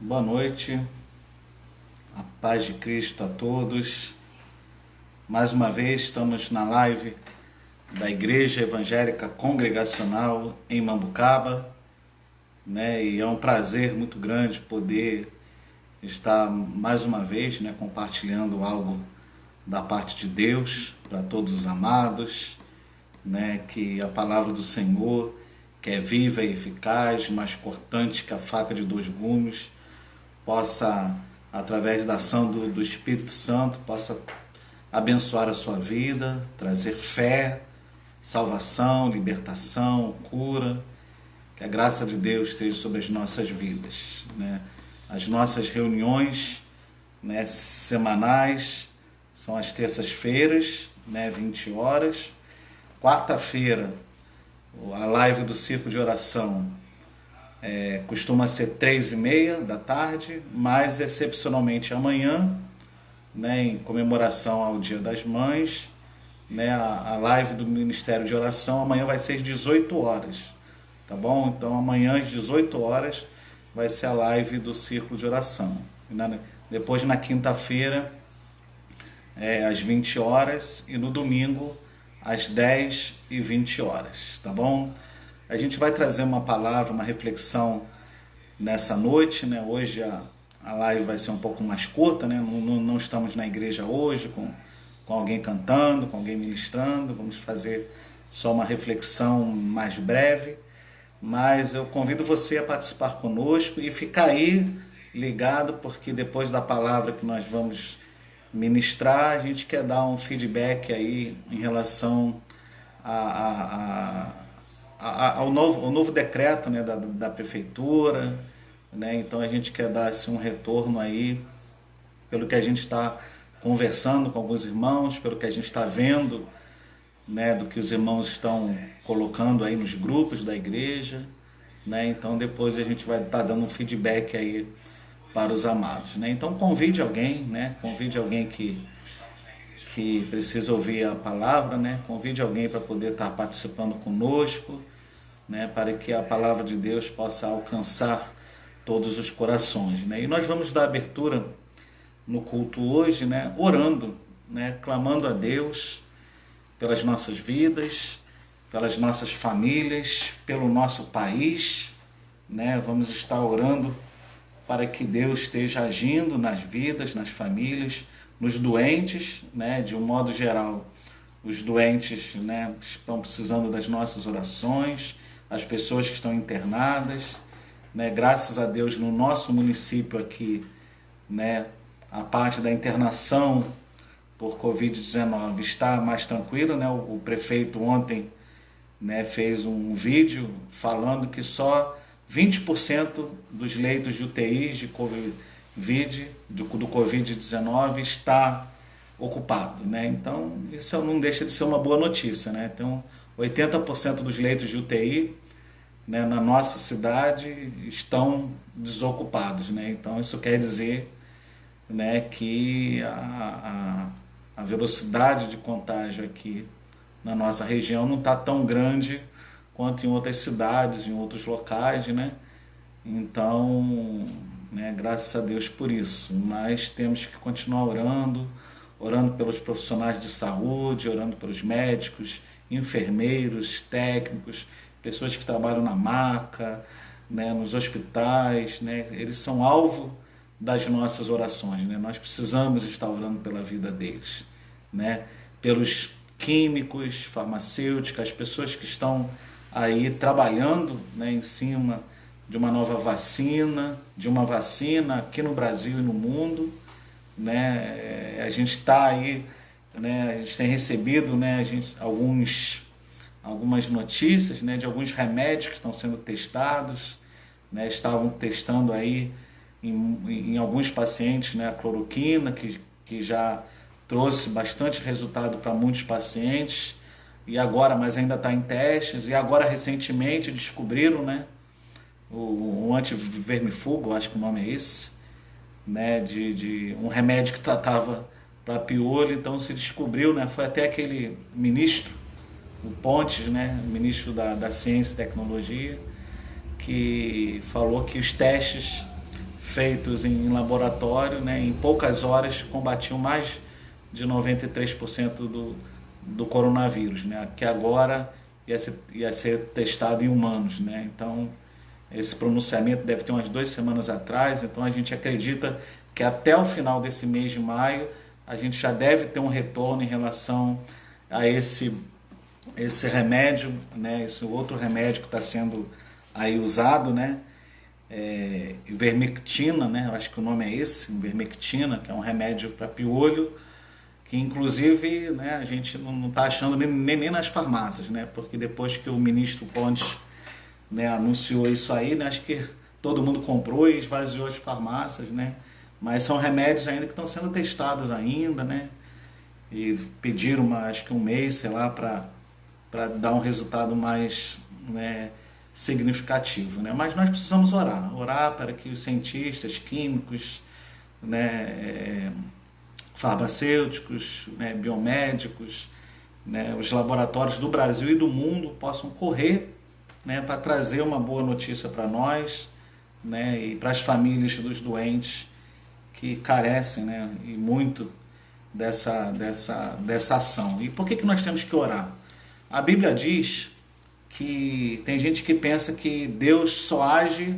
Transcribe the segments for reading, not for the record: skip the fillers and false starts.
Boa noite, a paz de Cristo a todos. Mais uma vez estamos na live da Igreja Evangélica Congregacional em Mambucaba, né? E é um prazer muito grande poder estar mais uma vez, né, compartilhando algo da parte de Deus para todos os amados, né? Que a palavra do Senhor, que é viva e eficaz, mais cortante que a faca de dois gumes, possa, através da ação do Espírito Santo, possa abençoar a sua vida, trazer fé, salvação, libertação, cura. Que a graça de Deus esteja sobre as nossas vidas, né? As nossas reuniões, né, semanais são às terças-feiras, né, 20 horas. Quarta-feira, a live do Círculo de Oração costuma ser 3h30 da tarde, mas excepcionalmente amanhã, né, em comemoração ao Dia das Mães, né, a live do Ministério de Oração amanhã vai ser às 18 horas, tá bom? Então amanhã às 18 horas vai ser a live do Círculo de Oração. Depois na quinta-feira, às 20 horas, e no domingo às 10h20, tá bom? A gente vai trazer uma palavra, uma reflexão nessa noite, né? Hoje a live vai ser um pouco mais curta, né? Não estamos na igreja hoje com alguém cantando, com alguém ministrando. Vamos fazer só uma reflexão mais breve, mas eu convido você a participar conosco e ficar aí ligado, porque depois da palavra que nós vamos ministrar, a gente quer dar um feedback aí em relação ao novo decreto, né, da prefeitura, né? Então a gente quer dar assim, um retorno aí pelo que a gente está conversando com alguns irmãos, pelo que a gente está vendo, né, do que os irmãos estão colocando aí nos grupos da igreja, né? Então depois a gente vai estar dando um feedback aí para os amados, né? Então convide alguém, né? Convide alguém que precisa ouvir a palavra, né? Convide alguém para poder estar participando conosco, né? Para que a palavra de Deus possa alcançar todos os corações, né? E nós vamos dar abertura no culto hoje, né? Orando, né? Clamando a Deus pelas nossas vidas, pelas nossas famílias, pelo nosso país, né? Vamos estar orando para que Deus esteja agindo nas vidas, nas famílias, nos doentes, né, de um modo geral. Os doentes, né, estão precisando das nossas orações, as pessoas que estão internadas, né, graças a Deus no nosso município aqui, né, a parte da internação por Covid-19 está mais tranquila, né? O prefeito ontem, né, fez um vídeo falando que só 20% dos leitos de UTIs de do Covid-19 está ocupado, né? Então, isso não deixa de ser uma boa notícia, né? Então, 80% dos leitos de UTI, né, na nossa cidade estão desocupados, né? Então, isso quer dizer, né, que a velocidade de contágio aqui na nossa região não está tão grande quanto em outras cidades, em outros locais, né? Então, né, graças a Deus por isso, mas temos que continuar orando pelos profissionais de saúde, orando pelos médicos, enfermeiros, técnicos, pessoas que trabalham na maca, né, nos hospitais, né? Eles são alvo das nossas orações, né? Nós precisamos estar orando pela vida deles, né? Pelos químicos, farmacêuticos, as pessoas que estão aí trabalhando, né, em cima de uma nova vacina, de uma vacina aqui no Brasil e no mundo, né? A gente está aí, né, a gente tem recebido, né, algumas notícias, né, de alguns remédios que estão sendo testados, né? Estavam testando aí em alguns pacientes, né, a cloroquina, que já trouxe bastante resultado para muitos pacientes, e agora, mas ainda está em testes, e agora recentemente descobriram, né, o antivermífugo, acho que o nome é esse, né, de um remédio que tratava para piolho. Então se descobriu, né, foi até aquele ministro, o Pontes, né, ministro da Ciência e Tecnologia, que falou que os testes feitos em laboratório, né, em poucas horas combatiam mais de 93% do coronavírus, né, que agora ia ser testado em humanos, né. Então esse pronunciamento deve ter umas 2 semanas atrás, então a gente acredita que até o final desse mês de maio a gente já deve ter um retorno em relação a esse remédio, né, esse outro remédio que está sendo aí usado, né, ivermectina, né, eu acho que o nome é esse, ivermectina, que é um remédio para piolho, que inclusive, né, a gente não está achando nem nas farmácias, né, porque depois que o ministro Pontes, né, anunciou isso aí, né, acho que todo mundo comprou e esvaziou as farmácias, né, mas são remédios ainda que estão sendo testados ainda, né, e pediram acho que um mês, sei lá, para dar um resultado mais, né, significativo, né, mas nós precisamos orar para que os cientistas, químicos, né, farmacêuticos, né, biomédicos, né, os laboratórios do Brasil e do mundo possam correr, né, para trazer uma boa notícia para nós, né, e para as famílias dos doentes que carecem, né, e muito dessa ação. E por que nós temos que orar? A Bíblia diz que tem gente que pensa que Deus só age,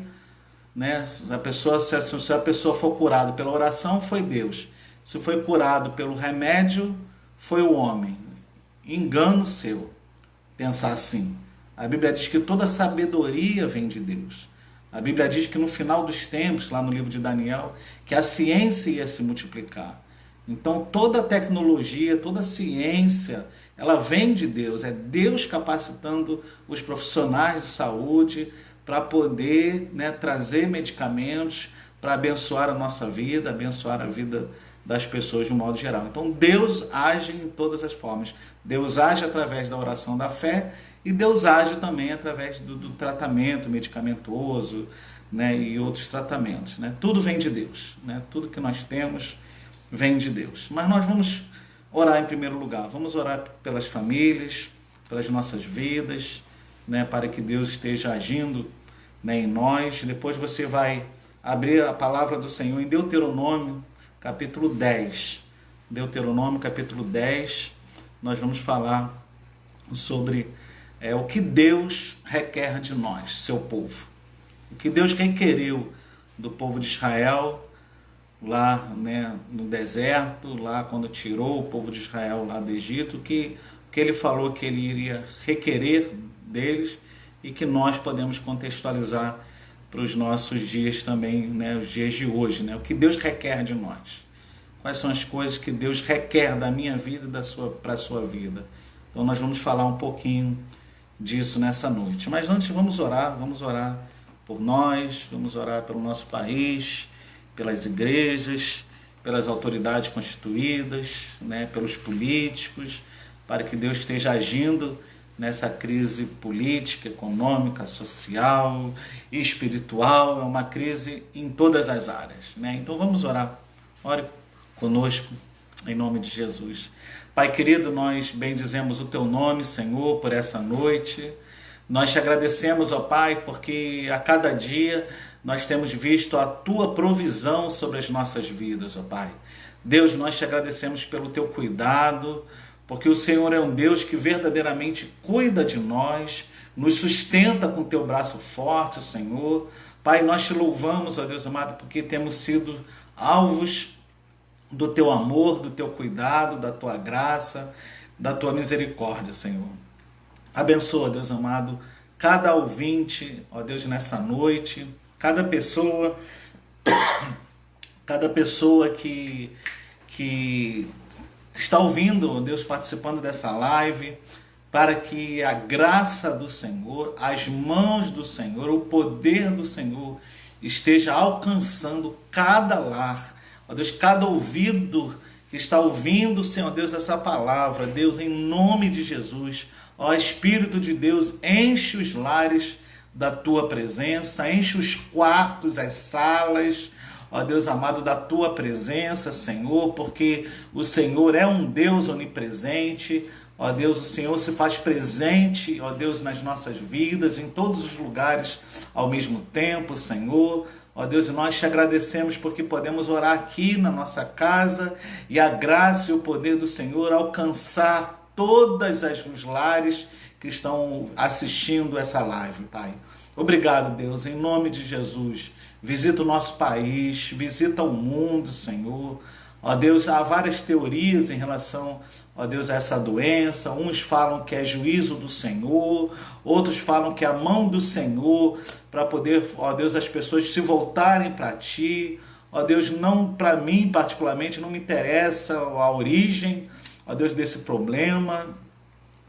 né, se a pessoa for curada pela oração, foi Deus. Se foi curado pelo remédio, foi o homem. Engano seu pensar assim. A Bíblia diz que toda sabedoria vem de Deus. A Bíblia diz que no final dos tempos, lá no livro de Daniel, que a ciência ia se multiplicar. Então toda a tecnologia, toda a ciência, ela vem de Deus. É Deus capacitando os profissionais de saúde para poder, né, trazer medicamentos para abençoar a nossa vida, abençoar a vida das pessoas de um modo geral. Então Deus age em todas as formas. Deus age através da oração da fé e Deus age também através do tratamento medicamentoso, né, e outros tratamentos, né? Tudo vem de Deus, né? Tudo que nós temos vem de Deus. Mas nós vamos orar em primeiro lugar. Vamos orar pelas famílias, pelas nossas vidas, né, para que Deus esteja agindo, né, em nós. Depois você vai abrir a palavra do Senhor em Deuteronômio, capítulo 10. Deuteronômio, capítulo 10, nós vamos falar sobre o que Deus requer de nós, seu povo. O que Deus requeriu do povo de Israel lá, né, no deserto, lá quando tirou o povo de Israel lá do Egito, que ele falou que ele iria requerer deles e que nós podemos contextualizar para os nossos dias também, né, os dias de hoje, né, o que Deus requer de nós. Quais são as coisas que Deus requer da minha vida e para a sua vida. Então nós vamos falar um pouquinho disso nessa noite. Mas antes vamos orar por nós, vamos orar pelo nosso país, pelas igrejas, pelas autoridades constituídas, né, pelos políticos, para que Deus esteja agindo nessa crise política, econômica, social e espiritual. É uma crise em todas as áreas, né? Então vamos orar. Ore conosco, em nome de Jesus. Pai querido, nós bendizemos o Teu nome, Senhor, por essa noite. Nós te agradecemos, ó Pai, porque a cada dia nós temos visto a Tua provisão sobre as nossas vidas, ó Pai. Deus, nós te agradecemos pelo Teu cuidado, porque o Senhor é um Deus que verdadeiramente cuida de nós, nos sustenta com Teu braço forte, Senhor. Pai, nós te louvamos, ó Deus amado, porque temos sido alvos do Teu amor, do Teu cuidado, da Tua graça, da Tua misericórdia, Senhor. Abençoa, Deus amado, cada ouvinte, ó Deus, nessa noite, cada pessoa que está ouvindo, ó Deus, participando dessa live, para que a graça do Senhor, as mãos do Senhor, o poder do Senhor esteja alcançando cada lar, ó Deus, cada ouvido que está ouvindo, Senhor Deus, essa palavra. Deus, em nome de Jesus, ó Espírito de Deus, enche os lares da Tua presença, enche os quartos, as salas, ó Deus amado, da Tua presença, Senhor, porque o Senhor é um Deus onipresente. Ó Deus, o Senhor se faz presente, ó Deus, nas nossas vidas, em todos os lugares ao mesmo tempo, Senhor. Ó Deus, e nós te agradecemos porque podemos orar aqui na nossa casa e a graça e o poder do Senhor alcançar todas os lares que estão assistindo essa live, Pai. Obrigado, Deus, em nome de Jesus. Visita o nosso país, visita o mundo, Senhor. Ó Deus, há várias teorias em relação, ó Deus, a essa doença. Uns falam que é juízo do Senhor, outros falam que é a mão do Senhor para poder, ó Deus, as pessoas se voltarem para Ti. Ó Deus, não, para mim particularmente, não me interessa a origem, ó Deus, desse problema,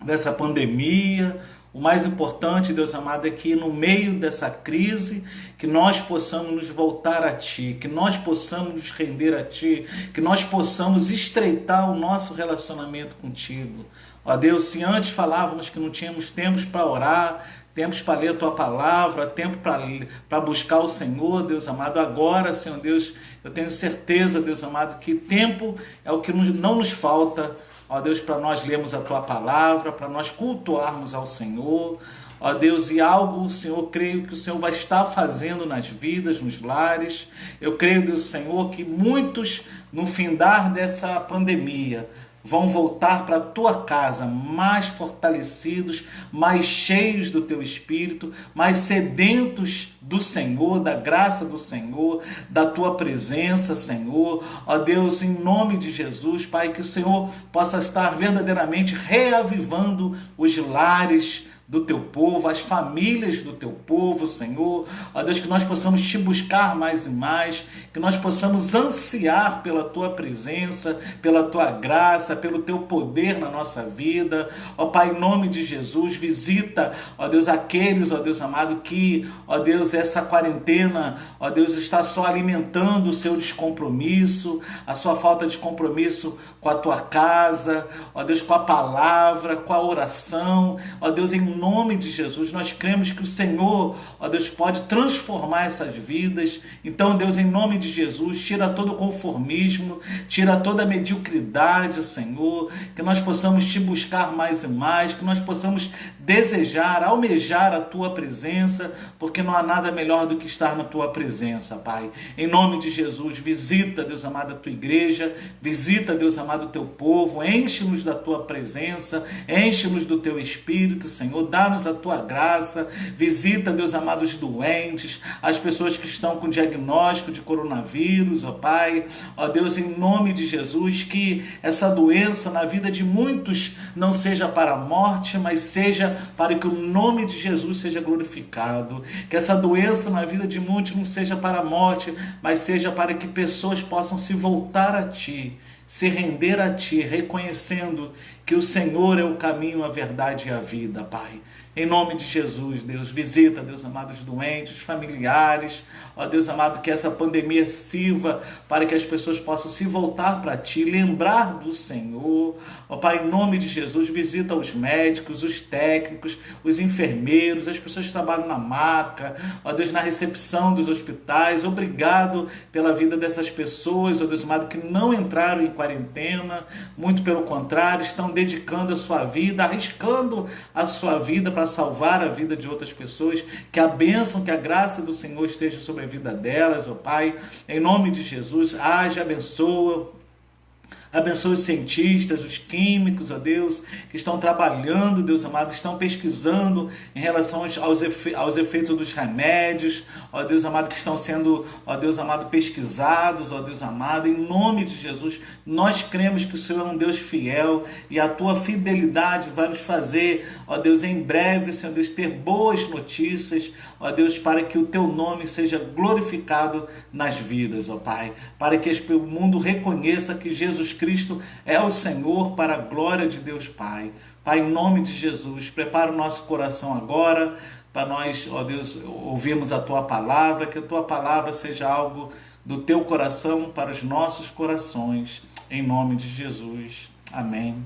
dessa pandemia. O mais importante, Deus amado, é que no meio dessa crise, que nós possamos nos voltar a Ti, que nós possamos nos render a Ti, que nós possamos estreitar o nosso relacionamento contigo. Ó Deus, se antes falávamos que não tínhamos tempos para orar, tempos para ler a Tua palavra, tempo para buscar o Senhor, Deus amado, agora, Senhor Deus, eu tenho certeza, Deus amado, que tempo é o que não nos falta, ó Deus, para nós lermos a Tua palavra, para nós cultuarmos ao Senhor, ó Deus, e algo, Senhor, creio que o Senhor vai estar fazendo nas vidas, nos lares. Eu creio, Deus, Senhor, que muitos, no findar dessa pandemia, vão voltar para a Tua casa mais fortalecidos, mais cheios do Teu Espírito, mais sedentos do Senhor, da graça do Senhor, da Tua presença, Senhor. Ó Deus, em nome de Jesus, Pai, que o Senhor possa estar verdadeiramente reavivando os lares do Teu povo, as famílias do Teu povo, Senhor. Ó Deus, que nós possamos Te buscar mais e mais, que nós possamos ansiar pela Tua presença, pela Tua graça, pelo Teu poder na nossa vida. Ó Pai, em nome de Jesus, visita, ó Deus, aqueles, ó Deus amado, que, ó Deus, essa quarentena, ó Deus, está só alimentando o seu descompromisso, a sua falta de compromisso com a Tua casa, ó Deus, com a palavra, com a oração. Ó Deus, em nome de Jesus, nós cremos que o Senhor, ó Deus, pode transformar essas vidas. Então, Deus, em nome de Jesus, tira todo o conformismo, tira toda a mediocridade, Senhor, que nós possamos Te buscar mais e mais, que nós possamos desejar, almejar a Tua presença, porque não há nada melhor do que estar na Tua presença, Pai. Em nome de Jesus, visita, Deus amado, a Tua igreja, visita, Deus amado, o Teu povo, enche-nos da Tua presença, enche-nos do Teu Espírito, Senhor, dá-nos a Tua graça, visita, Deus amado, os doentes, as pessoas que estão com diagnóstico de coronavírus, ó Pai, ó Deus, em nome de Jesus, que essa doença na vida de muitos não seja para a morte, mas seja para que o nome de Jesus seja glorificado, que essa doença na vida de muitos não seja para a morte, mas seja para que pessoas possam se voltar a Ti, se render a Ti, reconhecendo que o Senhor é o caminho, a verdade e a vida, Pai. Em nome de Jesus, Deus, visita, Deus amado, os doentes, os familiares, ó Deus amado, que essa pandemia sirva para que as pessoas possam se voltar para Ti, lembrar do Senhor, ó Pai, em nome de Jesus, visita os médicos, os técnicos, os enfermeiros, as pessoas que trabalham na maca, ó Deus, na recepção dos hospitais. Obrigado pela vida dessas pessoas, ó Deus amado, que não entraram em quarentena, muito pelo contrário, estão dedicando a sua vida, arriscando a sua vida para salvar a vida de outras pessoas. Que a bênção, que a graça do Senhor esteja sobre a vida delas, ó Pai, em nome de Jesus. Age, abençoa os cientistas, os químicos, ó Deus, que estão trabalhando, Deus amado, estão pesquisando em relação aos efeitos dos remédios, ó Deus amado, que estão sendo, ó Deus amado, pesquisados, ó Deus amado, em nome de Jesus. Nós cremos que o Senhor é um Deus fiel e a Tua fidelidade vai nos fazer, ó Deus, em breve, Senhor Deus, ter boas notícias, ó Deus, para que o Teu nome seja glorificado nas vidas, ó Pai, para que o mundo reconheça que Jesus Cristo é o Senhor, para a glória de Deus Pai. Pai, em nome de Jesus, prepara o nosso coração agora para nós, ó Deus, ouvirmos a Tua palavra, que a Tua palavra seja algo do Teu coração para os nossos corações, em nome de Jesus. Amém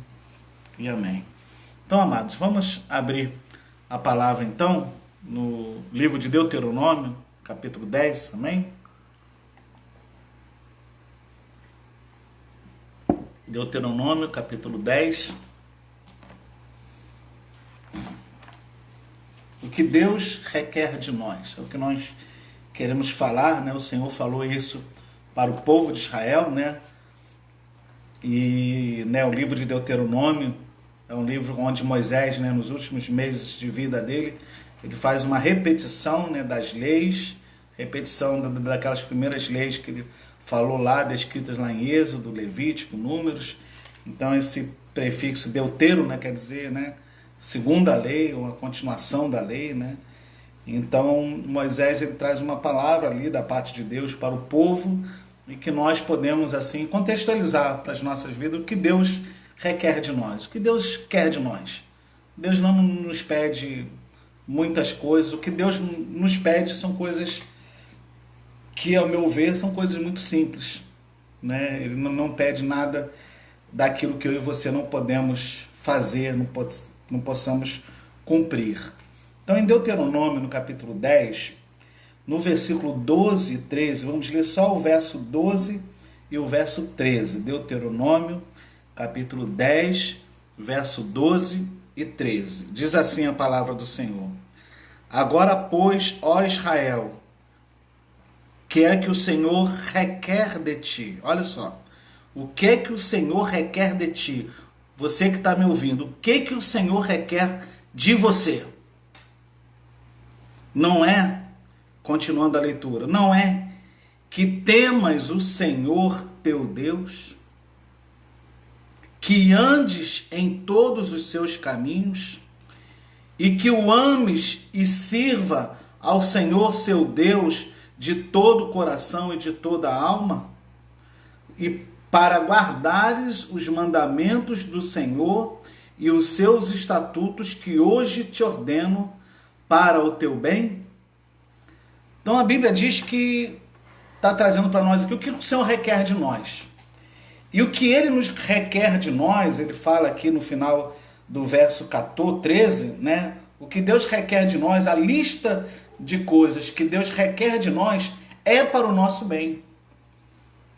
e amém. Então, amados, vamos abrir a palavra então no livro de Deuteronômio, capítulo 10, amém? Deuteronômio, capítulo 10. O que Deus requer de nós. É o que nós queremos falar, né? O Senhor falou isso para o povo de Israel, né? E, né, o livro de Deuteronômio é um livro onde Moisés, né, nos últimos meses de vida dele, ele faz uma repetição, né, das leis, repetição daquelas primeiras leis que ele falou lá, descritas lá em Êxodo, Levítico, Números. Então esse prefixo deutero, né, quer dizer, né, segunda lei, ou a continuação da lei, né? Então Moisés, ele traz uma palavra ali da parte de Deus para o povo, e que nós podemos assim contextualizar para as nossas vidas o que Deus requer de nós, o que Deus quer de nós. Deus não nos pede muitas coisas, o que Deus nos pede são coisas que, ao meu ver, são coisas muito simples, né? Ele não pede nada daquilo que eu e você não podemos fazer, não possamos cumprir. Então, em Deuteronômio, no capítulo 10, no versículo 12 e 13, vamos ler só o verso 12 e o verso 13. Deuteronômio, capítulo 10, verso 12 e 13. Diz assim a palavra do Senhor: Agora, pois, ó Israel, que é que o Senhor requer de ti? Olha só, o que é que o Senhor requer de ti? Você que está me ouvindo, o que é que o Senhor requer de você? Não é, continuando a leitura, não é que temas o Senhor teu Deus, que andes em todos os seus caminhos, e que o ames e sirva ao Senhor seu Deus de todo o coração e de toda a alma, e para guardares os mandamentos do Senhor e os seus estatutos que hoje te ordeno para o teu bem? Então a Bíblia diz que está trazendo para nós aqui o que o Senhor requer de nós. E o que ele nos requer de nós, ele fala aqui no final do verso 14, 13, né? O que Deus requer de nós, a lista de coisas que Deus requer de nós é para o nosso bem.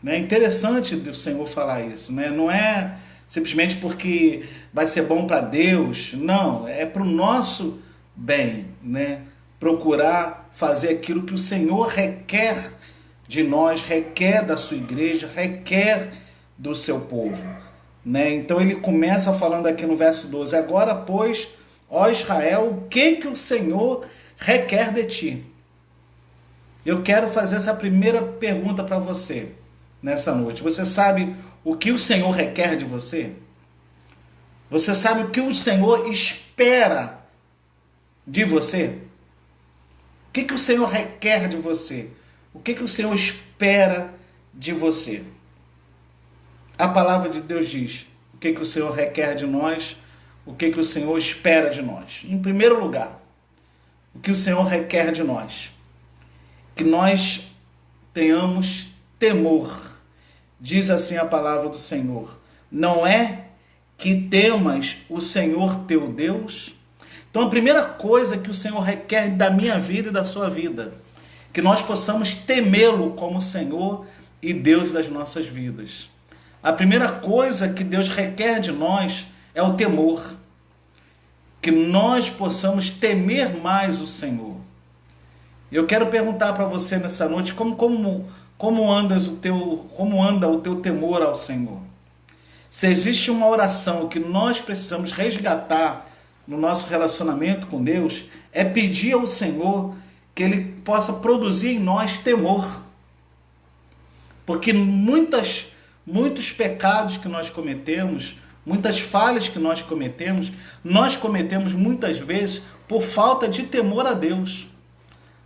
É interessante o Senhor falar isso, né? Não é simplesmente porque vai ser bom para Deus, não, é para o nosso bem, né? Procurar fazer aquilo que o Senhor requer de nós, requer da sua igreja, requer do seu povo, né? Então ele começa falando aqui no verso 12: Agora, pois, ó Israel, o que o Senhor requer de ti? Eu quero fazer essa primeira pergunta para você nessa noite. Você sabe o que o Senhor requer de você? Você sabe o que o Senhor espera de você? O que o Senhor requer de você? O que o Senhor espera de você? A palavra de Deus diz o que o Senhor requer de nós, o que o Senhor espera de nós. Em primeiro lugar, o que o Senhor requer de nós? Que nós tenhamos temor. Diz assim a palavra do Senhor: Não é que temas o Senhor teu Deus? Então a primeira coisa que o Senhor requer da minha vida e da sua vida, que nós possamos temê-lo como Senhor e Deus das nossas vidas. A primeira coisa que Deus requer de nós é o temor. Que nós possamos temer mais o Senhor. Eu quero perguntar para você nessa noite como anda o teu temor ao Senhor. Se existe uma oração que nós precisamos resgatar no nosso relacionamento com Deus, é pedir ao Senhor que Ele possa produzir em nós temor. Porque muitos pecados que nós cometemos, muitas falhas que nós cometemos muitas vezes por falta de temor a Deus.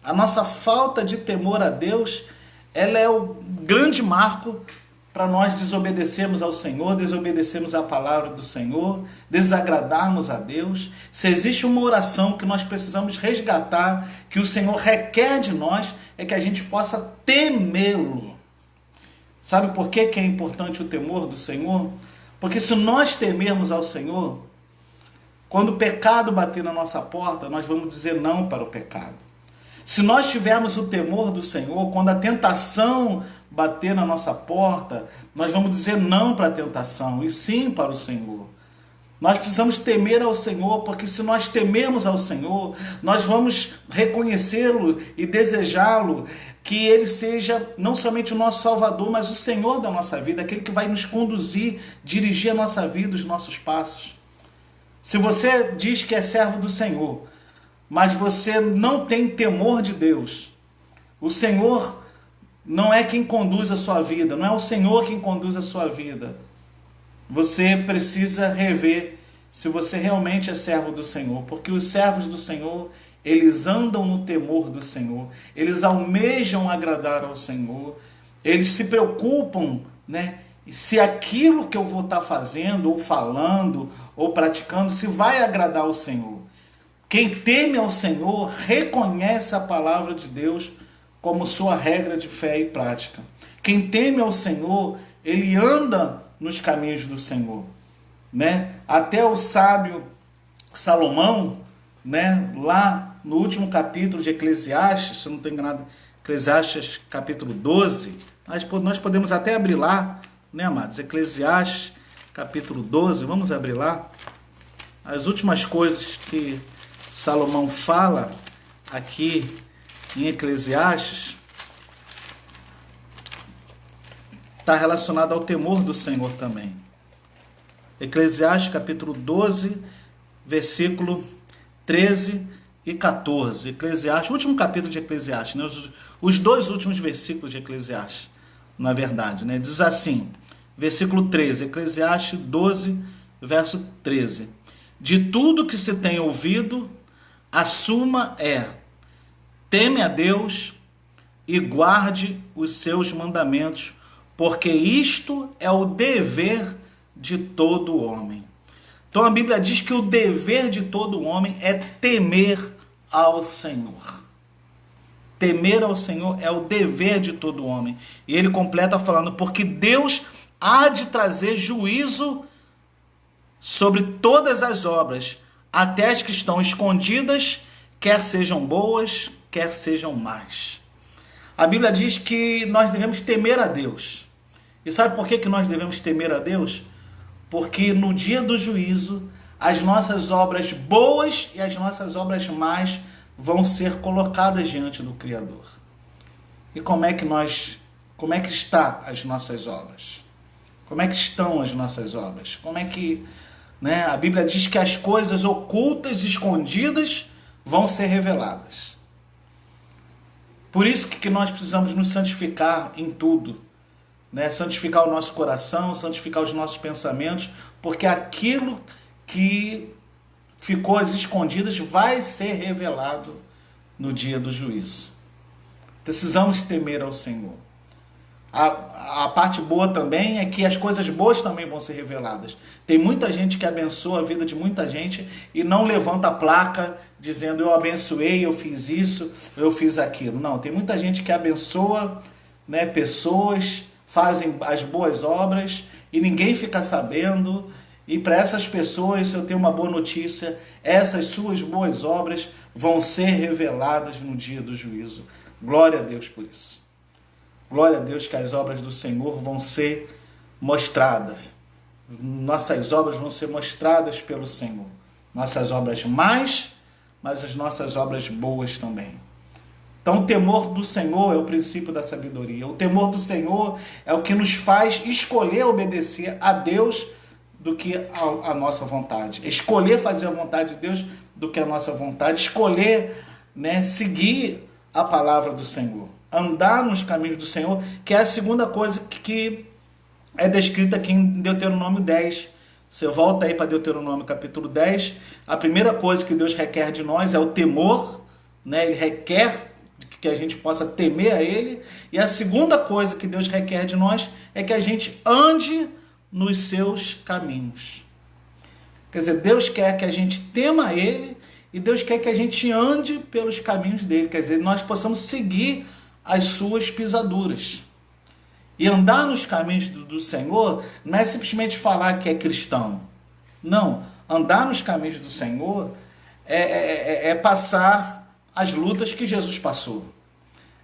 A nossa falta de temor a Deus, ela é o grande marco para nós desobedecermos ao Senhor, desobedecermos à palavra do Senhor, desagradarmos a Deus. Se existe uma oração que nós precisamos resgatar, que o Senhor requer de nós, é que a gente possa temê-lo. Sabe por que é importante o temor do Senhor? Porque se nós temermos ao Senhor, quando o pecado bater na nossa porta, nós vamos dizer não para o pecado. Se nós tivermos o temor do Senhor, quando a tentação bater na nossa porta, nós vamos dizer não para a tentação e sim para o Senhor. Nós precisamos temer ao Senhor, porque se nós tememos ao Senhor, nós vamos reconhecê-lo e desejá-lo, que Ele seja não somente o nosso Salvador, mas o Senhor da nossa vida, aquele que vai nos conduzir, dirigir a nossa vida, os nossos passos. Se você diz que é servo do Senhor, mas você não tem temor de Deus, o Senhor não é quem conduz a sua vida, não é o Senhor quem conduz a sua vida. Você precisa rever se você realmente é servo do Senhor, porque os servos do Senhor, eles andam no temor do Senhor, eles almejam agradar ao Senhor, eles se preocupam, né, se aquilo que eu vou estar fazendo, ou falando, ou praticando, se vai agradar ao Senhor. Quem teme ao Senhor reconhece a palavra de Deus como sua regra de fé e prática. Quem teme ao Senhor, ele anda nos caminhos do Senhor, né? Até o sábio Salomão, né, lá no último capítulo de Eclesiastes, se eu não estou enganado, Eclesiastes capítulo 12, nós podemos até abrir lá, né, amados? Eclesiastes capítulo 12, vamos abrir lá. As últimas coisas que Salomão fala aqui em Eclesiastes está relacionado ao temor do Senhor também. Eclesiastes capítulo 12, versículo 13 e 14. Eclesiastes, último capítulo de Eclesiastes, né? Os dois últimos versículos de Eclesiastes, na verdade, né? Diz assim, versículo 13, Eclesiastes 12, verso 13. De tudo que se tem ouvido, a suma é: teme a Deus e guarde os seus mandamentos, porque isto é o dever de todo homem. Então a Bíblia diz que o dever de todo homem é temer ao Senhor. Temer ao Senhor é o dever de todo homem. E ele completa falando, porque Deus há de trazer juízo sobre todas as obras, até as que estão escondidas, quer sejam boas, quer sejam más. A Bíblia diz que nós devemos temer a Deus. E sabe por que nós devemos temer a Deus? Porque no dia do juízo, as nossas obras boas e as nossas obras más vão ser colocadas diante do Criador. E como é que está as nossas obras? Como é que estão as nossas obras? Como é que, né, a Bíblia diz que as coisas ocultas, escondidas, vão ser reveladas. Por isso que nós precisamos nos santificar em tudo, né? Santificar o nosso coração, santificar os nossos pensamentos, porque aquilo que ficou às escondidas vai ser revelado no dia do juízo. Precisamos temer ao Senhor. A parte boa também é que as coisas boas também vão ser reveladas. Tem muita gente que abençoa a vida de muita gente e não levanta a placa dizendo eu abençoei, eu fiz isso, eu fiz aquilo. Não, tem muita gente que abençoa, né, pessoas, fazem as boas obras e ninguém fica sabendo. E para essas pessoas, eu tenho uma boa notícia, essas suas boas obras vão ser reveladas no dia do juízo. Glória a Deus por isso. Glória a Deus que as obras do Senhor vão ser mostradas. Nossas obras vão ser mostradas pelo Senhor. Nossas obras más, mas as nossas obras boas também. Então o temor do Senhor é o princípio da sabedoria. O temor do Senhor é o que nos faz escolher obedecer a Deus do que a nossa vontade. Escolher fazer a vontade de Deus do que a nossa vontade. Escolher, né, seguir a palavra do Senhor. Andar nos caminhos do Senhor, que é a segunda coisa que é descrita aqui em Deuteronômio 10. Você volta aí para Deuteronômio capítulo 10. A primeira coisa que Deus requer de nós é o temor, né? Ele requer que a gente possa temer a Ele. E a segunda coisa que Deus requer de nós é que a gente ande nos seus caminhos. Quer dizer, Deus quer que a gente tema a Ele e Deus quer que a gente ande pelos caminhos dele. Quer dizer, nós possamos seguir as suas pisaduras. E andar nos caminhos do Senhor não é simplesmente falar que é cristão. Não. Andar nos caminhos do Senhor é passar as lutas que Jesus passou.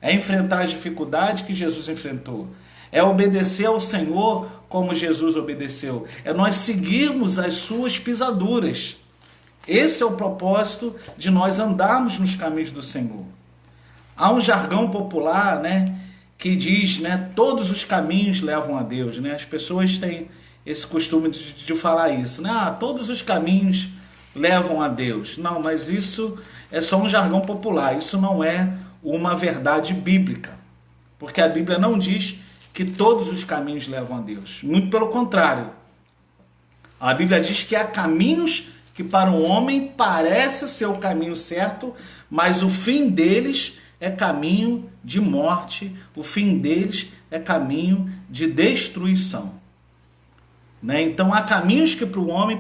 É enfrentar as dificuldades que Jesus enfrentou. É obedecer ao Senhor como Jesus obedeceu. É nós seguirmos as suas pisaduras. Esse é o propósito de nós andarmos nos caminhos do Senhor. Há um jargão popular, né, que diz, né, todos os caminhos levam a Deus, né? As pessoas têm esse costume de falar isso, né? Ah, todos os caminhos levam a Deus. Não, mas isso é só um jargão popular. Isso não é uma verdade bíblica. Porque a Bíblia não diz que todos os caminhos levam a Deus. Muito pelo contrário. A Bíblia diz que há caminhos que para o homem parece ser o caminho certo, mas o fim deles é caminho de morte, o fim deles é caminho de destruição. Né? Então há caminhos que para o homem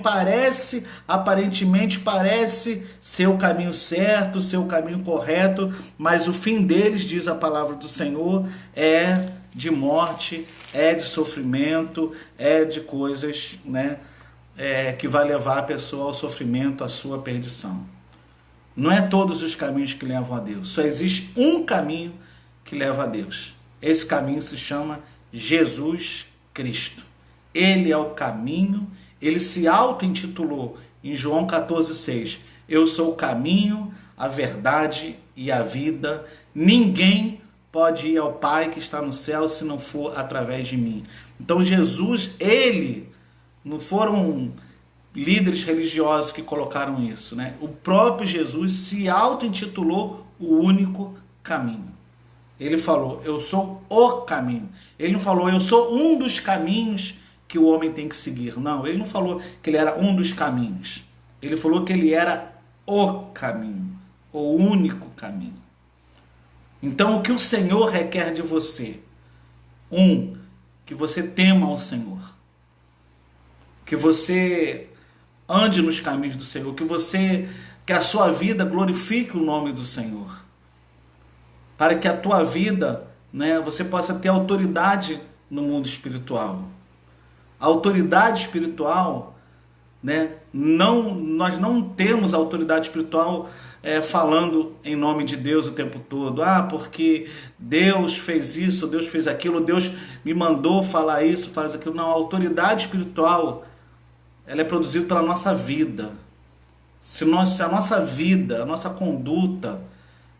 aparentemente parece ser o caminho certo, ser o caminho correto, mas o fim deles, diz a palavra do Senhor, é de morte, é de sofrimento, é de coisas, né, que vai levar a pessoa ao sofrimento, à sua perdição. Não é todos os caminhos que levam a Deus, só existe um caminho que leva a Deus. Esse caminho se chama Jesus Cristo. Ele é o caminho, ele se auto-intitulou em João 14,6. Eu sou o caminho, a verdade e a vida. Ninguém pode ir ao Pai que está no céu se não for através de mim. Então Jesus, ele, não foram líderes religiosos que colocaram isso, né? O próprio Jesus se auto-intitulou o único caminho. Ele falou, eu sou o caminho. Ele não falou, eu sou um dos caminhos que o homem tem que seguir. Não, ele não falou que ele era um dos caminhos. Ele falou que ele era o caminho, o único caminho. Então, o que o Senhor requer de você? Que você tema ao Senhor. Que você ande nos caminhos do Senhor. Que a sua vida glorifique o nome do Senhor. Para que a tua vida, né, você possa ter autoridade no mundo espiritual. A autoridade espiritual, né, nós não temos autoridade espiritual falando em nome de Deus o tempo todo. Ah, porque Deus fez isso, Deus fez aquilo, Deus me mandou falar isso, faz aquilo. Não, a autoridade espiritual, ela é produzida pela nossa vida. Se a nossa vida, a nossa conduta,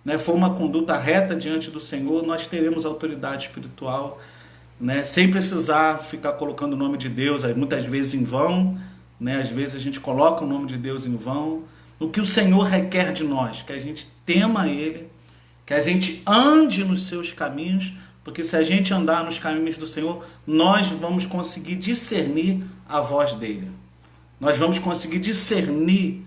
né, for uma conduta reta diante do Senhor, nós teremos autoridade espiritual, né, sem precisar ficar colocando o nome de Deus, muitas vezes em vão, né, às vezes a gente coloca o nome de Deus em vão. O que o Senhor requer de nós? Que a gente tema Ele, que a gente ande nos seus caminhos, porque se a gente andar nos caminhos do Senhor, nós vamos conseguir discernir a voz dEle. Nós vamos conseguir discernir,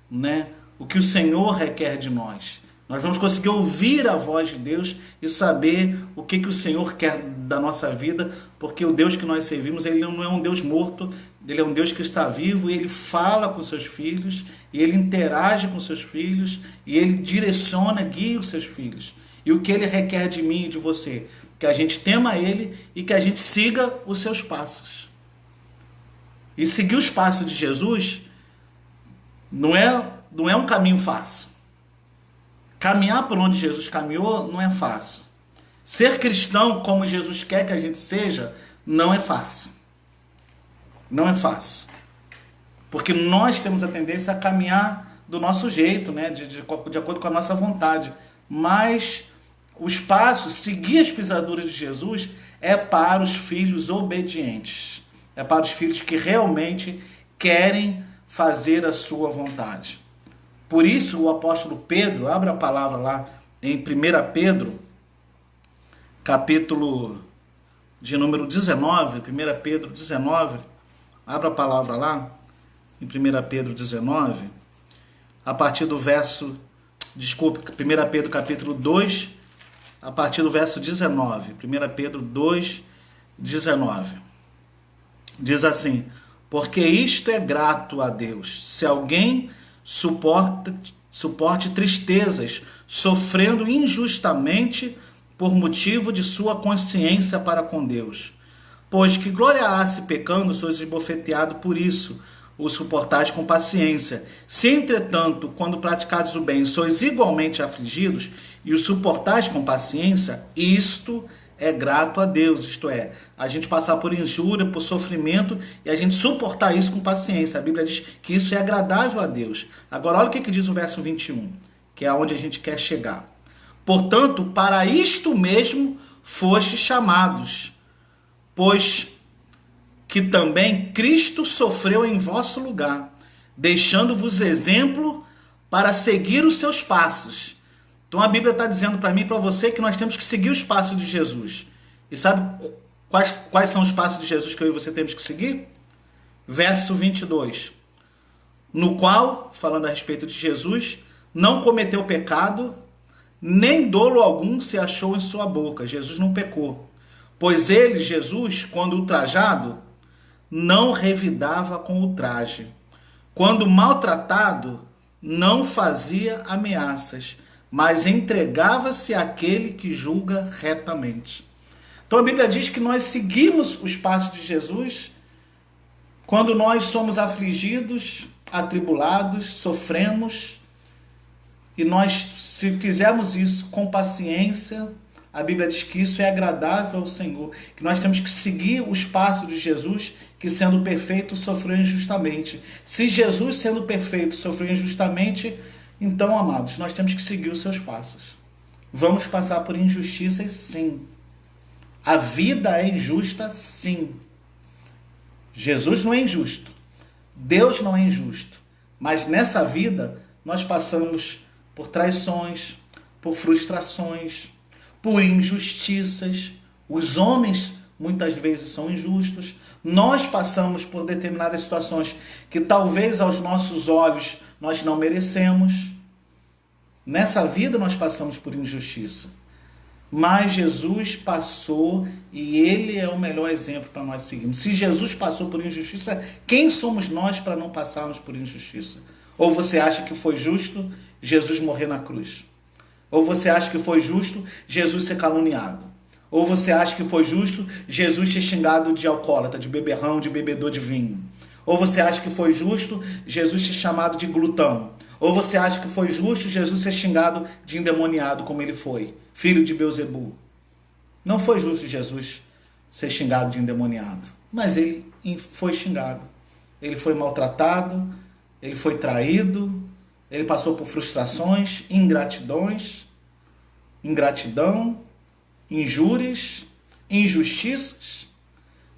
né, o que o Senhor requer de nós. Nós vamos conseguir ouvir a voz de Deus e saber o que o Senhor quer da nossa vida, porque o Deus que nós servimos, ele não é um Deus morto, ele é um Deus que está vivo, e ele fala com seus filhos, e ele interage com seus filhos, e ele direciona, guia os seus filhos. E o que ele requer de mim e de você? Que a gente tema ele e que a gente siga os seus passos. E seguir os passos de Jesus não é um caminho fácil. Caminhar por onde Jesus caminhou não é fácil. Ser cristão como Jesus quer que a gente seja não é fácil. Não é fácil. Porque nós temos a tendência a caminhar do nosso jeito, né? de acordo com a nossa vontade. Mas os passos, seguir as pisaduras de Jesus, é para os filhos obedientes. É para os filhos que realmente querem fazer a sua vontade. Por isso o apóstolo Pedro, abre a palavra lá em 1 Pedro, capítulo de número 19, 1 Pedro 19, abra a palavra lá, em 1 Pedro 19, a partir do verso, 1 Pedro capítulo 2, a partir do verso 19, 1 Pedro 2, 19, diz assim, porque isto é grato a Deus, se alguém suporte tristezas, sofrendo injustamente por motivo de sua consciência para com Deus. Pois que glória há se pecando, sois esbofeteado por isso, o suportais com paciência. Se, entretanto, quando praticados o bem, sois igualmente afligidos, e o suportais com paciência, isto é grato a Deus, isto é, a gente passar por injúria, por sofrimento e a gente suportar isso com paciência. A Bíblia diz que isso é agradável a Deus. Agora, olha o que diz o verso 21, que é aonde a gente quer chegar. Portanto, para isto mesmo fostes chamados, pois que também Cristo sofreu em vosso lugar, deixando-vos exemplo para seguir os seus passos. Então a Bíblia está dizendo para mim e para você que nós temos que seguir os passos de Jesus. E sabe quais são os passos de Jesus que eu e você temos que seguir? Verso 22. No qual, falando a respeito de Jesus, não cometeu pecado, nem dolo algum se achou em sua boca. Jesus não pecou. Pois ele, Jesus, quando ultrajado, não revidava com ultraje. Quando maltratado, não fazia ameaças, mas entregava-se àquele que julga retamente. Então a Bíblia diz que nós seguimos os passos de Jesus quando nós somos afligidos, atribulados, sofremos, e nós, se fizermos isso com paciência, a Bíblia diz que isso é agradável ao Senhor, que nós temos que seguir os passos de Jesus, que sendo perfeito sofreu injustamente. Se Jesus, sendo perfeito, sofreu injustamente, então, amados, nós temos que seguir os seus passos. Vamos passar por injustiças, sim. A vida é injusta, sim. Jesus não é injusto. Deus não é injusto. Mas nessa vida, nós passamos por traições, por frustrações, por injustiças. Os homens muitas vezes são injustos. Nós passamos por determinadas situações que talvez aos nossos olhos nós não merecemos. Nessa vida nós passamos por injustiça. Mas Jesus passou e ele é o melhor exemplo para nós seguirmos. Se Jesus passou por injustiça, quem somos nós para não passarmos por injustiça? Ou você acha que foi justo Jesus morrer na cruz? Ou você acha que foi justo Jesus ser caluniado? Ou você acha que foi justo Jesus ser xingado de alcoólatra, de beberrão, de bebedor de vinho? Ou você acha que foi justo Jesus ser chamado de glutão? Ou você acha que foi justo Jesus ser xingado de endemoniado como ele foi, filho de Beuzebu? Não foi justo Jesus ser xingado de endemoniado, mas ele foi xingado. Ele foi maltratado, ele foi traído, ele passou por frustrações, ingratidão, injúrias, injustiças,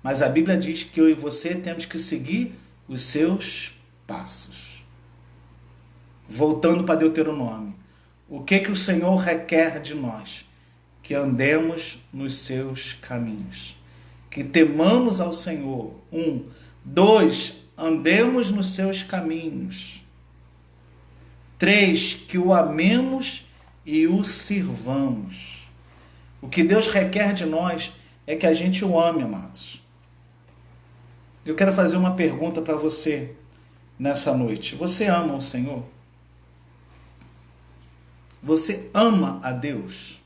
mas a Bíblia diz que eu e você temos que seguir os seus passos. Voltando para Deuteronômio, o que o Senhor requer de nós? Que andemos nos seus caminhos, que temamos ao Senhor. 1. 2. Andemos nos seus caminhos. 3. Que o amemos e o sirvamos. O que Deus requer de nós é que a gente o ame, amados. Eu quero fazer uma pergunta para você nessa noite. Você ama o Senhor? Você ama a Deus?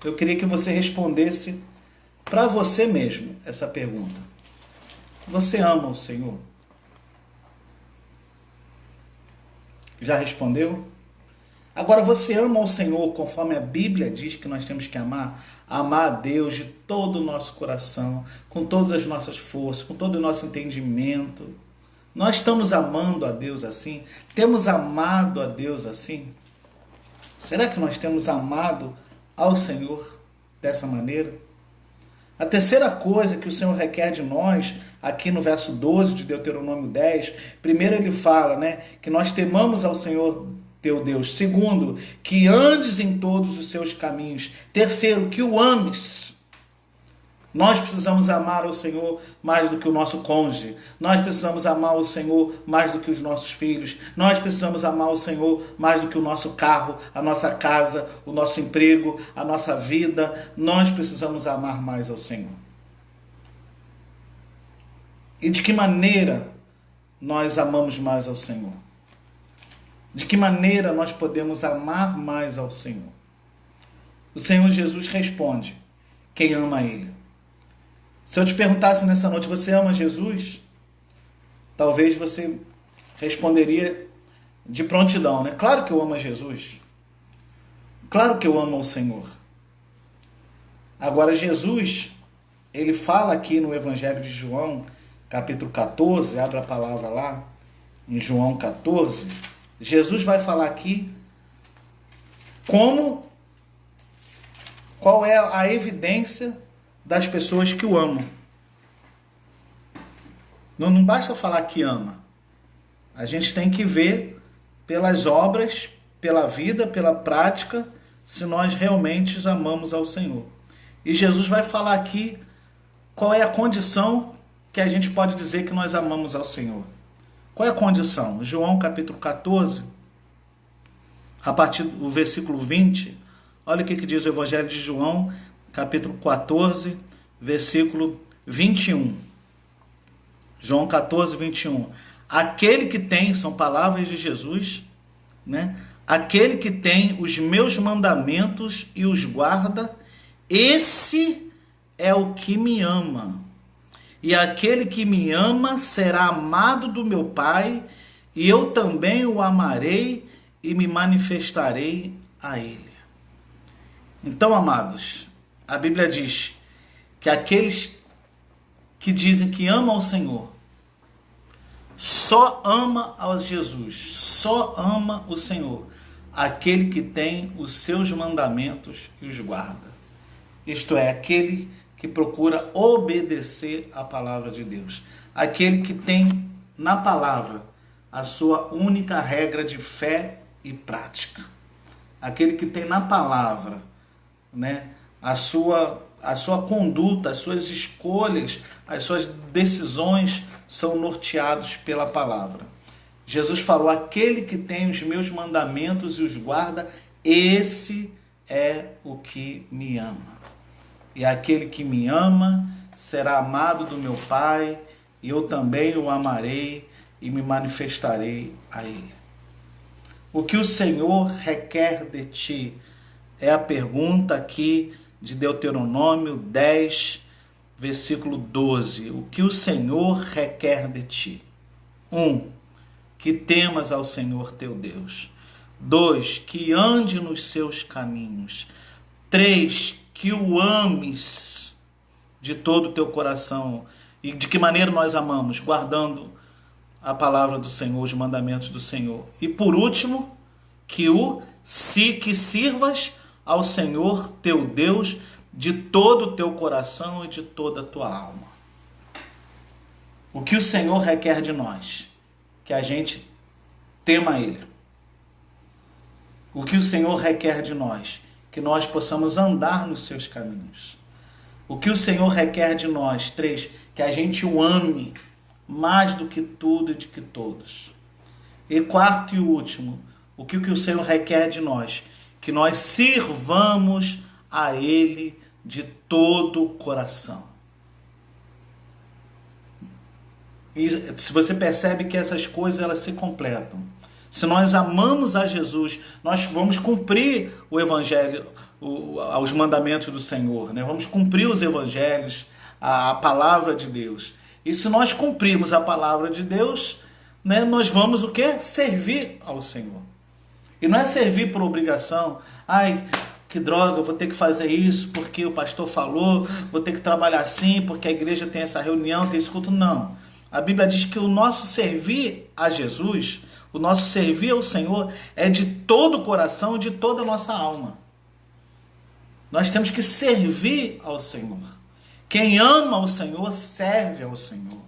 Eu queria que você respondesse para você mesmo essa pergunta. Você ama o Senhor? Já respondeu? Agora, você ama o Senhor conforme a Bíblia diz que nós temos que amar? Amar a Deus de todo o nosso coração, com todas as nossas forças, com todo o nosso entendimento. Nós estamos amando a Deus assim? Temos amado a Deus assim? Será que nós temos amado ao Senhor dessa maneira? A terceira coisa que o Senhor requer de nós, aqui no verso 12 de Deuteronômio 10, primeiro ele fala, que nós temamos ao Senhor teu Deus. Segundo, que andes em todos os seus caminhos. Terceiro, que o ames. Nós precisamos amar o Senhor mais do que o nosso cônjuge. Nós precisamos amar o Senhor mais do que os nossos filhos. Nós precisamos amar o Senhor mais do que o nosso carro, a nossa casa, o nosso emprego, a nossa vida. Nós precisamos amar mais ao Senhor. E de que maneira nós amamos mais ao Senhor? De que maneira nós podemos amar mais ao Senhor? O Senhor Jesus responde: quem ama Ele. Se eu te perguntasse nessa noite, você ama Jesus? Talvez você responderia de prontidão, Claro que eu amo a Jesus. Claro que eu amo ao Senhor. Agora Jesus, ele fala aqui no Evangelho de João, capítulo 14, abre a palavra lá, em João 14, Jesus vai falar aqui qual é a evidência das pessoas que o amam. Não basta falar que ama. A gente tem que ver pelas obras, pela vida, pela prática, se nós realmente amamos ao Senhor. E Jesus vai falar aqui qual é a condição que a gente pode dizer que nós amamos ao Senhor. Qual é a condição? João capítulo 14, a partir do versículo 20, olha o que diz o Evangelho de João, capítulo 14, versículo 21. João 14, 21. Aquele que tem, são palavras de Jesus, né? Aquele que tem os meus mandamentos e os guarda, esse é o que me ama. E aquele que me ama será amado do meu Pai, e eu também o amarei e me manifestarei a ele. Então, amados, a Bíblia diz que aqueles que dizem que amam ao Senhor, só ama a Jesus, só ama o Senhor, aquele que tem os seus mandamentos e os guarda. Isto é, aquele que procura obedecer a palavra de Deus. Aquele que tem na palavra a sua única regra de fé e prática. Aquele que tem na palavra, né, a sua conduta, as suas escolhas, as suas decisões são norteados pela palavra. Jesus falou, aquele que tem os meus mandamentos e os guarda, esse é o que me ama. E aquele que me ama será amado do meu Pai, e eu também o amarei e me manifestarei a ele. O que o Senhor requer de ti é a pergunta aqui de Deuteronômio 10, versículo 12. O que o Senhor requer de ti? 1. Que temas ao Senhor teu Deus. 2. Que ande nos seus caminhos. 3. Que o ames de todo o teu coração. E de que maneira nós amamos? Guardando a palavra do Senhor, os mandamentos do Senhor. E por último, que sirvas ao Senhor teu Deus de todo o teu coração e de toda a tua alma. O que o Senhor requer de nós? Que a gente tema Ele. O que o Senhor requer de nós? Que nós possamos andar nos seus caminhos. O que o Senhor requer de nós? 3, que a gente o ame mais do que tudo e de que todos. E 4 e último, o que o Senhor requer de nós? Que nós sirvamos a Ele de todo o coração. E se você percebe que essas coisas elas se completam. Se nós amamos a Jesus, nós vamos cumprir o Evangelho, os mandamentos do Senhor, né? Vamos cumprir os Evangelhos, a palavra de Deus. E se nós cumprirmos a palavra de Deus, né, nós vamos o quê? Servir ao Senhor. E não é servir por obrigação. Ai, que droga, vou ter que fazer isso porque o pastor falou, vou ter que trabalhar assim porque a igreja tem essa reunião, tem esse culto. Não. A Bíblia diz que o nosso servir a Jesus, o nosso servir ao Senhor é de todo o coração e de toda a nossa alma. Nós temos que servir ao Senhor. Quem ama o Senhor, serve ao Senhor.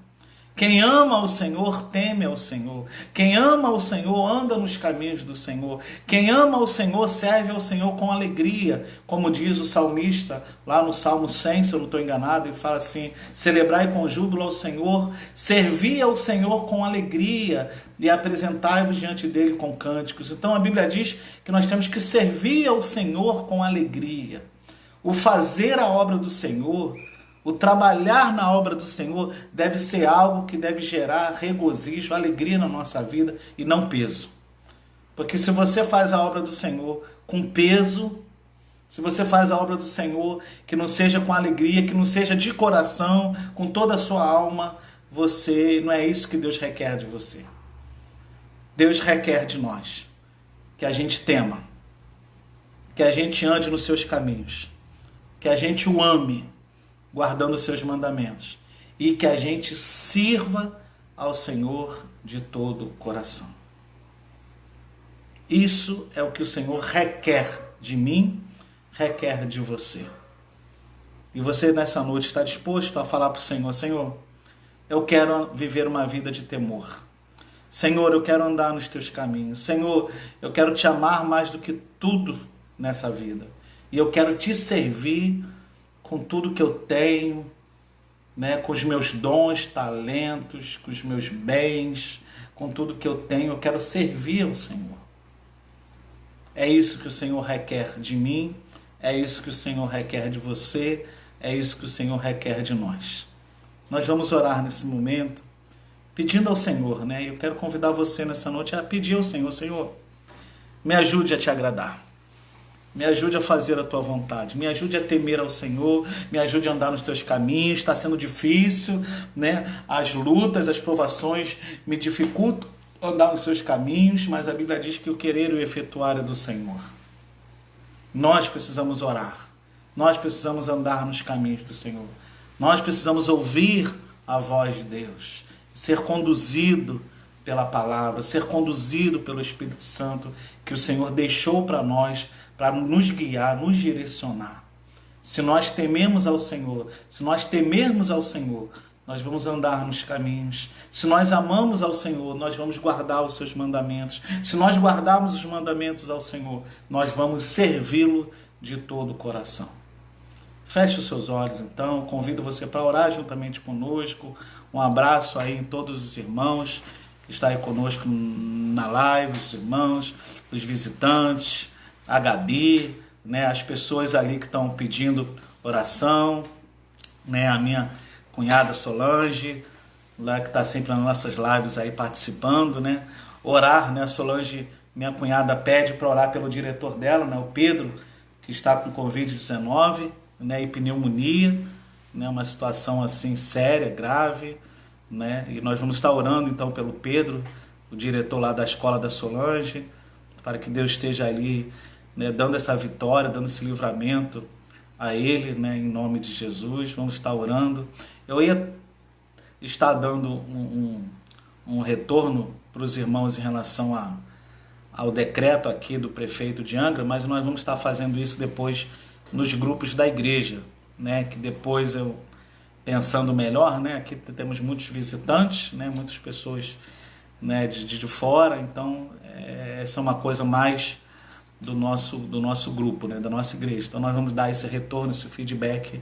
Quem ama o Senhor, teme ao Senhor. Quem ama o Senhor, anda nos caminhos do Senhor. Quem ama o Senhor, serve ao Senhor com alegria. Como diz o salmista, lá no Salmo 100, se eu não estou enganado, ele fala assim, celebrai com júbilo ao Senhor, servi ao Senhor com alegria e apresentai-vos diante dele com cânticos. Então a Bíblia diz que nós temos que servir ao Senhor com alegria. O fazer a obra do Senhor, o trabalhar na obra do Senhor deve ser algo que deve gerar regozijo, alegria na nossa vida e não peso. Porque se você faz a obra do Senhor com peso, se você faz a obra do Senhor que não seja com alegria, que não seja de coração, com toda a sua alma, não é isso que Deus requer de você. Deus requer de nós que a gente tema, que a gente ande nos seus caminhos, que a gente o ame, guardando os seus mandamentos, e que a gente sirva ao Senhor de todo o coração. Isso é o que o Senhor requer de mim, requer de você. E você nessa noite está disposto a falar para o Senhor: Senhor, eu quero viver uma vida de temor. Senhor, eu quero andar nos teus caminhos. Senhor, eu quero te amar mais do que tudo nessa vida. E eu quero te servir com tudo que eu tenho, né, com os meus dons, talentos, com os meus bens, com tudo que eu tenho. Eu quero servir ao Senhor. É isso que o Senhor requer de mim, é isso que o Senhor requer de você, é isso que o Senhor requer de nós. Nós vamos orar nesse momento, pedindo ao Senhor, né? Eu quero convidar você nessa noite a pedir ao Senhor: Senhor, me ajude a te agradar, me ajude a fazer a tua vontade, me ajude a temer ao Senhor, me ajude a andar nos teus caminhos. Está sendo difícil, né? As lutas, as provações me dificultam andar nos seus caminhos, mas a Bíblia diz que o querer e o efetuar é do Senhor. Nós precisamos orar, nós precisamos andar nos caminhos do Senhor, nós precisamos ouvir a voz de Deus, ser conduzido pela palavra, ser conduzido pelo Espírito Santo que o Senhor deixou para nós, para nos guiar, nos direcionar. Se nós tememos ao Senhor, se nós temermos ao Senhor, nós vamos andar nos caminhos. Se nós amamos ao Senhor, nós vamos guardar os seus mandamentos. Se nós guardarmos os mandamentos ao Senhor, nós vamos servi-lo de todo o coração. Feche os seus olhos então, convido você para orar juntamente conosco. Um abraço aí em todos os irmãos que estão aí conosco na live, os irmãos, os visitantes, a Gabi, né, as pessoas ali que estão pedindo oração, né, a minha cunhada Solange, lá que está sempre nas nossas lives aí participando, né? Orar, né? A Solange, minha cunhada, pede para orar pelo diretor dela, né? O Pedro, que está com Covid-19, né? E pneumonia, né? Uma situação assim séria, grave, né? E nós vamos estar orando então pelo Pedro, o diretor lá da escola da Solange, para que Deus esteja ali, né? Dando essa vitória, dando esse livramento a ele, né? Em nome de Jesus. Vamos estar orando. Eu ia estar dando um retorno para os irmãos em relação ao decreto aqui do prefeito de Angra, mas nós vamos estar fazendo isso depois nos grupos da igreja, né? Que depois eu, pensando melhor, né? Aqui temos muitos visitantes, né? Muitas pessoas, né? de fora, então essa é uma coisa mais do nosso grupo, né? Da nossa igreja. Então nós vamos dar esse retorno, esse feedback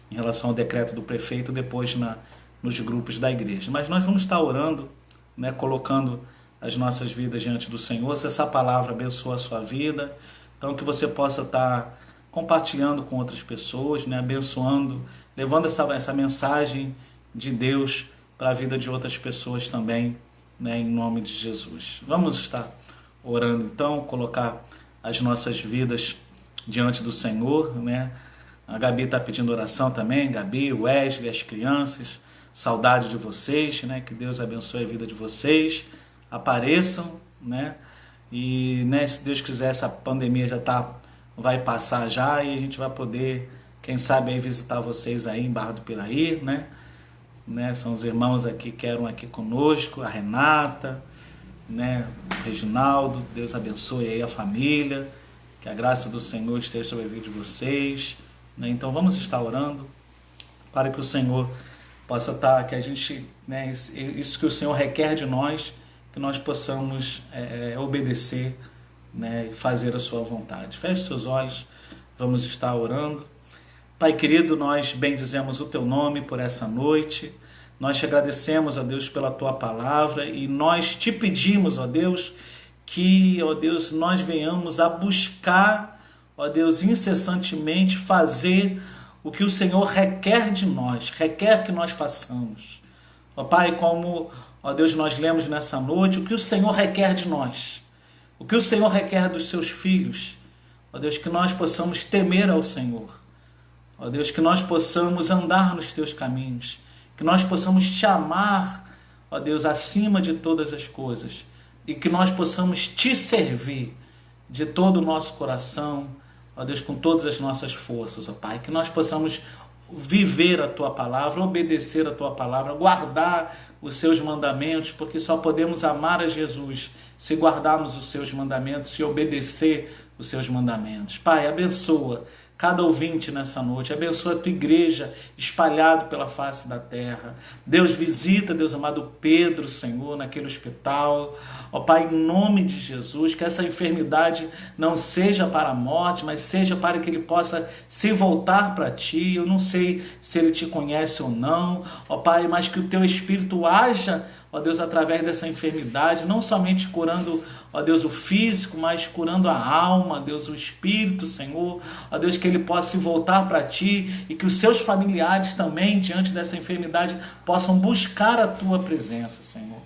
em relação ao decreto do prefeito depois nos grupos da igreja. Mas nós vamos estar orando, né, colocando as nossas vidas diante do Senhor. Se essa palavra abençoa a sua vida, então que você possa estar compartilhando com outras pessoas, né, abençoando, levando essa mensagem de Deus para a vida de outras pessoas também, né, em nome de Jesus. Vamos estar orando então, colocar as nossas vidas diante do Senhor, né? A Gabi está pedindo oração também, Gabi, Wesley, as crianças, saudade de vocês, né? Que Deus abençoe a vida de vocês, apareçam, né? E, né, se Deus quiser, essa pandemia vai passar já e a gente vai poder, quem sabe, aí visitar vocês aí em Barra do Piraí, né? São os irmãos aqui que eram aqui conosco, a Renata, né? O Reginaldo. Deus abençoe aí a família, que a graça do Senhor esteja sobre a vida de vocês. Então vamos estar orando para que o Senhor possa estar, que a gente, né, isso que o Senhor requer de nós, que nós possamos obedecer, né, e fazer a sua vontade. Feche seus olhos, vamos estar orando. Pai querido, nós bendizemos o teu nome por essa noite, nós te agradecemos, ó Deus, pela tua palavra e nós te pedimos, ó Deus, que, ó Deus, nós venhamos a buscar, ó Deus, incessantemente fazer o que o Senhor requer de nós, requer que nós façamos. Ó Pai, como, ó Deus, nós lemos nessa noite, o que o Senhor requer de nós, o que o Senhor requer dos seus filhos, ó Deus, que nós possamos temer ao Senhor, ó Deus, que nós possamos andar nos teus caminhos, que nós possamos te amar, ó Deus, acima de todas as coisas, e que nós possamos te servir de todo o nosso coração, ó Deus, com todas as nossas forças, ó Pai, que nós possamos viver a Tua palavra, obedecer a Tua palavra, guardar os Seus mandamentos, porque só podemos amar a Jesus se guardarmos os Seus mandamentos e obedecer os Seus mandamentos. Pai, abençoa cada ouvinte nessa noite, abençoa a Tua igreja espalhado pela face da terra. Deus, visita, Deus amado, Pedro, Senhor, naquele hospital. Ó Pai, em nome de Jesus, que essa enfermidade não seja para a morte, mas seja para que ele possa se voltar para Ti. Eu não sei se ele Te conhece ou não, ó Pai, mas que o Teu Espírito haja, ó Deus, através dessa enfermidade, não somente curando, ó Deus, o físico, mas curando a alma, Deus, o espírito, Senhor, ó Deus, que ele possa se voltar para Ti e que os seus familiares também, diante dessa enfermidade, possam buscar a Tua presença, Senhor.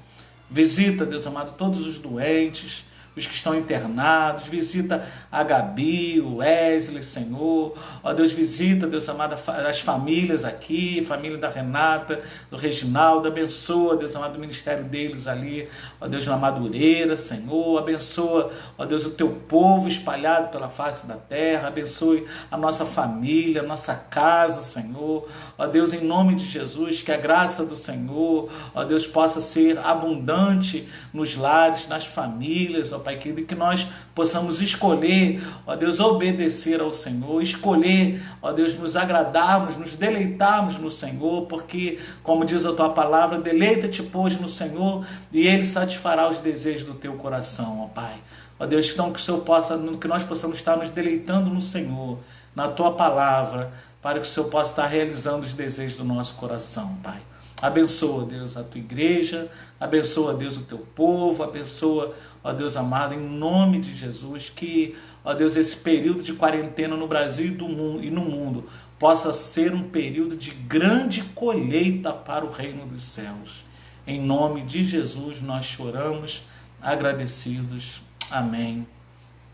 Visita, Deus amado, todos os doentes, os que estão internados, visita a Gabi, o Wesley, Senhor, ó Deus, visita, Deus amado, as famílias aqui, família da Renata, do Reginaldo, abençoa, Deus amado, o ministério deles ali, ó Deus, na Madureira, Senhor, abençoa, ó Deus, o Teu povo espalhado pela face da terra, abençoe a nossa família, a nossa casa, Senhor, ó Deus, em nome de Jesus, que a graça do Senhor, ó Deus, possa ser abundante nos lares, nas famílias, ó Pai querido, que nós possamos escolher, ó Deus, obedecer ao Senhor, escolher, ó Deus, nos agradarmos, nos deleitarmos no Senhor, porque, como diz a Tua palavra, deleita-te, pois, no Senhor, e Ele satisfará os desejos do teu coração, ó Pai. Ó Deus, então que o Senhor possa, que nós possamos estar nos deleitando no Senhor, na Tua palavra, para que o Senhor possa estar realizando os desejos do nosso coração, Pai. Abençoa, Deus, a Tua igreja, abençoa, Deus, o Teu povo, abençoa, ó Deus amado, em nome de Jesus, que, ó Deus, esse período de quarentena no Brasil e no mundo possa ser um período de grande colheita para o reino dos céus. Em nome de Jesus nós choramos, agradecidos. Amém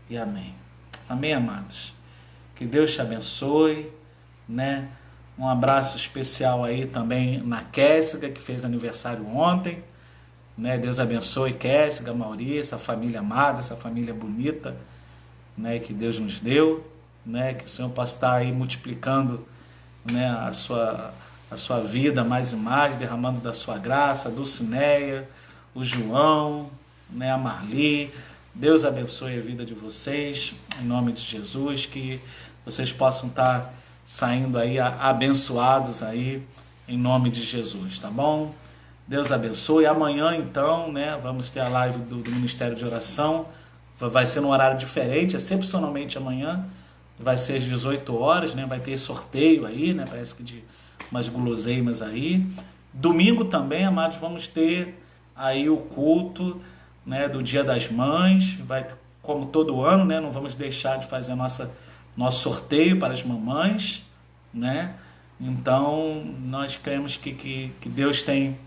e amém. Amém, amados. Que Deus te abençoe, né? Um abraço especial aí também na Késsiga, que fez aniversário ontem, né? Deus abençoe Késsiga, Maurício, essa família amada, essa família bonita, né? Que Deus nos deu, né? Que o Senhor possa estar aí multiplicando, né? a sua vida mais e mais, derramando da sua graça, a Dulcineia, o João, né? A Marli. Deus abençoe a vida de vocês, em nome de Jesus, que vocês possam estar saindo aí abençoados aí, em nome de Jesus, tá bom? Deus abençoe. Amanhã, então, né, vamos ter a live do Ministério de Oração, vai ser num horário diferente, excepcionalmente amanhã, vai ser às 18 horas, né, vai ter sorteio aí, né, parece que de umas guloseimas aí. Domingo também, amados, vamos ter aí o culto, né, do Dia das Mães, vai, como todo ano, né, não vamos deixar de fazer nosso sorteio para as mamães, né? Então nós cremos que Deus tem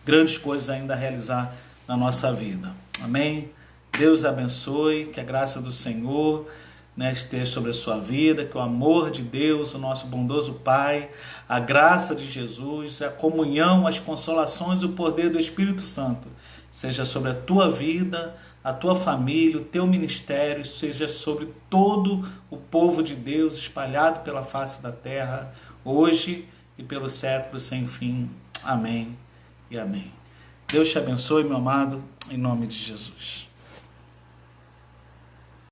grandes coisas ainda a realizar na nossa vida. Amém? Deus abençoe, que a graça do Senhor, né, esteja sobre a sua vida, que o amor de Deus, o nosso bondoso Pai, a graça de Jesus, a comunhão, as consolações e o poder do Espírito Santo seja sobre a tua vida, a tua família, o teu ministério, seja sobre todo o povo de Deus espalhado pela face da terra, hoje e pelos séculos sem fim. Amém e amém. Deus te abençoe, meu amado, em nome de Jesus.